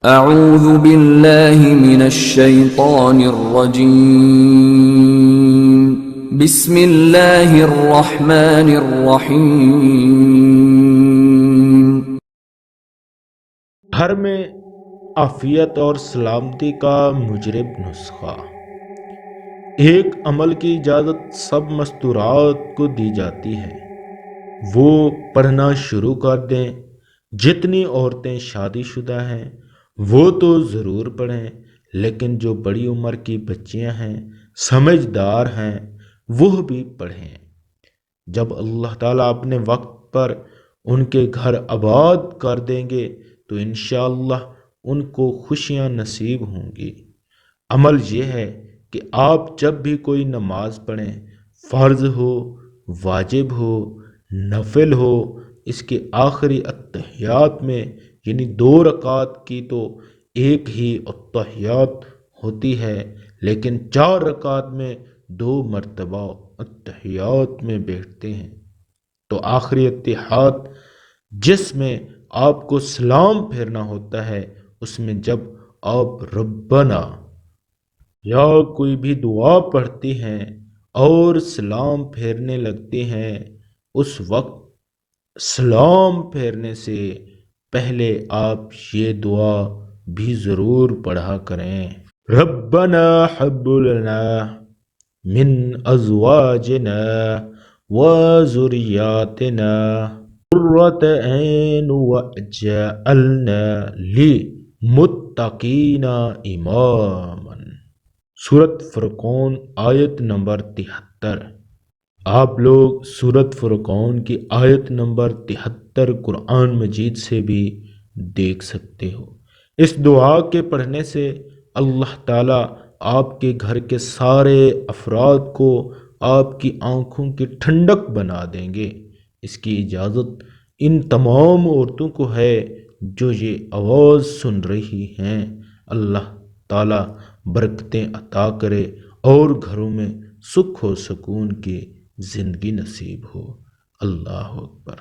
اعوذ باللہ من الشیطان الرجیم بسم اللہ الرحمن الرحیم۔ گھر میں عافیت اور سلامتی کا مجرب نسخہ۔ ایک عمل کی اجازت سب مستورات کو دی جاتی ہے، وہ پڑھنا شروع کر دیں۔ جتنی عورتیں شادی شدہ ہیں وہ تو ضرور پڑھیں، لیکن جو بڑی عمر کی بچیاں ہیں، سمجھدار ہیں، وہ بھی پڑھیں۔ جب اللہ تعالیٰ اپنے وقت پر ان کے گھر آباد کر دیں گے تو انشاءاللہ ان کو خوشیاں نصیب ہوں گی۔ عمل یہ ہے کہ آپ جب بھی کوئی نماز پڑھیں، فرض ہو، واجب ہو، نفل ہو، اس کے آخری اتحیات میں، یعنی 2 رکعت کی تو ایک ہی اتحیات ہوتی ہے، لیکن 4 رکعت میں 2 مرتبہ اتحیات میں بیٹھتے ہیں، تو آخری اتحیات جس میں آپ کو سلام پھیرنا ہوتا ہے، اس میں جب آپ ربنا یا کوئی بھی دعا پڑھتے ہیں اور سلام پھیرنے لگتے ہیں، اس وقت سلام پھیرنے سے پہلے آپ یہ دعا بھی ضرور پڑھا کریں۔ ربنا حب لنا من ازواجنا وذریاتنا قرۃ عین واجعلنا للمتقین اماما۔ سورۃ فرقان آیت نمبر 73۔ آپ لوگ سورۃ فرقان کی آیت نمبر 73 قرآن مجید سے بھی دیکھ سکتے ہو۔ اس دعا کے پڑھنے سے اللہ تعالیٰ آپ کے گھر کے سارے افراد کو آپ کی آنکھوں کی ٹھنڈک بنا دیں گے۔ اس کی اجازت ان تمام عورتوں کو ہے جو یہ آواز سن رہی ہیں۔ اللہ تعالیٰ برکتیں عطا کرے اور گھروں میں سکھ و سکون کی زندگی نصیب ہو۔ اللہ اکبر۔